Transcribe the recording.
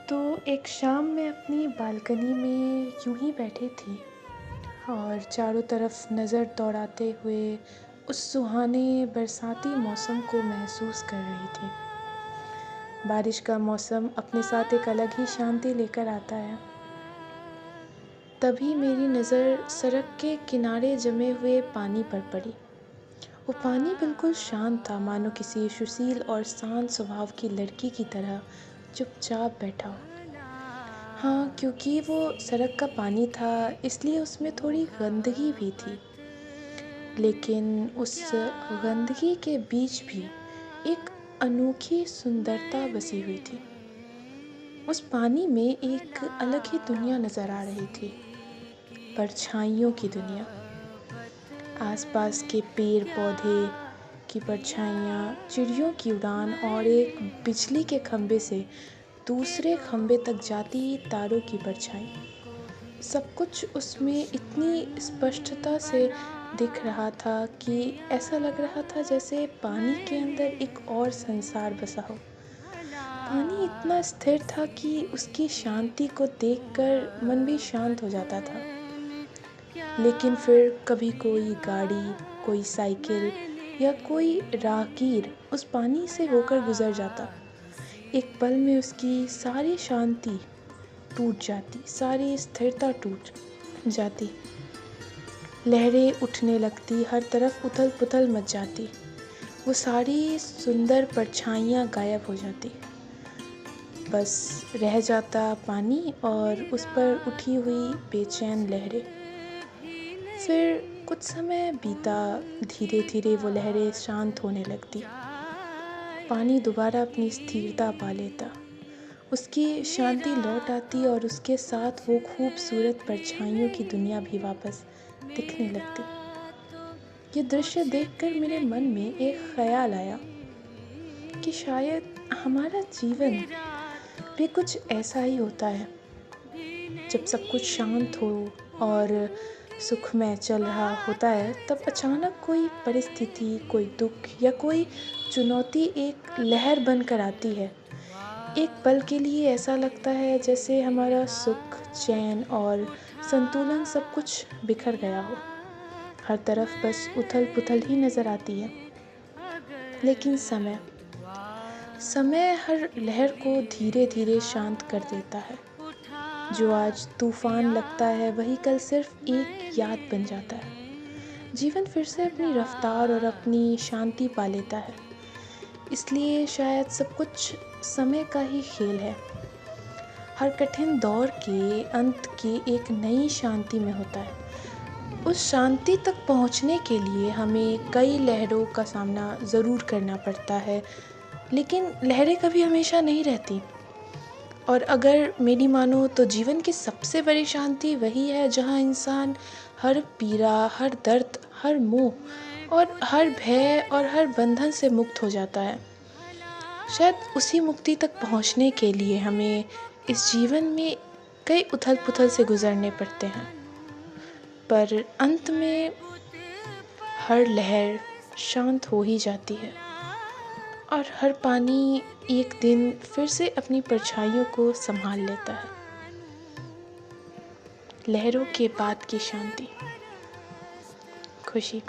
तो एक शाम मैं अपनी बालकनी में यूं ही बैठी थी और चारों तरफ नज़र दौड़ाते हुए उस सुहाने बरसाती मौसम को महसूस कर रही थी। बारिश का मौसम अपने साथ एक अलग ही शांति लेकर आता है। तभी मेरी नज़र सड़क के किनारे जमे हुए पानी पर पड़ी। वो पानी बिल्कुल शांत था, मानो किसी सुशील और शांत स्वभाव की लड़की की तरह चुपचाप बैठा हो। हाँ, क्योंकि वो सड़क का पानी था इसलिए उसमें थोड़ी गंदगी भी थी, लेकिन उस गंदगी के बीच भी एक अनोखी सुंदरता बसी हुई थी। उस पानी में एक अलग ही दुनिया नज़र आ रही थी, परछाइयों की दुनिया। आसपास के पेड़ पौधे की परछाइयाँ, चिड़ियों की उड़ान और एक बिजली के खंभे से दूसरे खंभे तक जाती तारों की परछाई। सब कुछ उसमें इतनी स्पष्टता से दिख रहा था कि ऐसा लग रहा था जैसे पानी के अंदर एक और संसार बसा हो। पानी इतना स्थिर था कि उसकी शांति को देखकर मन भी शांत हो जाता था। लेकिन फिर कभी कोई गाड़ी, कोई साइकिल या कोई राहगीर उस पानी से होकर गुजर जाता। एक पल में उसकी सारी शांति टूट जाती, सारी स्थिरता टूट जाती। लहरें उठने लगती, हर तरफ उथल-पुथल मच जाती। वो सारी सुंदर परछाइयाँ गायब हो जाती। बस रह जाता पानी और उस पर उठी हुई बेचैन लहरें। फिर कुछ समय बीता, धीरे-धीरे वो लहरें शांत होने लगती। पानी दोबारा अपनी स्थिरता पा लेता। उसकी शांति लौट आती और उसके साथ वो खूबसूरत परछाइयों की दुनिया भी वापस दिखने लगती। ये दृश्य देखकर मेरे मन में एक ख्याल आया कि शायद हमारा जीवन भी कुछ ऐसा ही होता है। जब सब कुछ शांत हो और सुखमय चल रहा होता है, तब अचानक कोई परिस्थिति, कोई दुख या कोई चुनौती एक लहर बनकर आती है। एक पल के लिए ऐसा लगता है जैसे हमारा सुख, चैन और संतुलन सब कुछ बिखर गया हो। हर तरफ बस उथल-पुथल ही नज़र आती है। लेकिन समय हर लहर को धीरे-धीरे शांत कर देता है। जो आज तूफान लगता है, वही कल सिर्फ एक याद बन जाता है। जीवन फिर से अपनी रफ्तार और अपनी शांति पा लेता है। इसलिए शायद सब कुछ समय का ही खेल है। हर कठिन दौर के अंत की एक नई शांति में होता है। उस शांति तक पहुंचने के लिए हमें कई लहरों का सामना ज़रूर करना पड़ता है, लेकिन लहरें कभी हमेशा नहीं रहती। और अगर मेरी मानो तो जीवन की सबसे बड़ी शांति वही है जहाँ इंसान हर पीड़ा, हर दर्द, हर मोह और हर भय और हर बंधन से मुक्त हो जाता है। शायद उसी मुक्ति तक पहुँचने के लिए हमें इस जीवन में कई उथल-पुथल से गुज़रने पड़ते हैं। पर अंत में हर लहर शांत हो ही जाती है और हर पानी एक दिन फिर से अपनी परछाइयों को संभाल लेता है। लहरों के बाद की शांति, खुशी।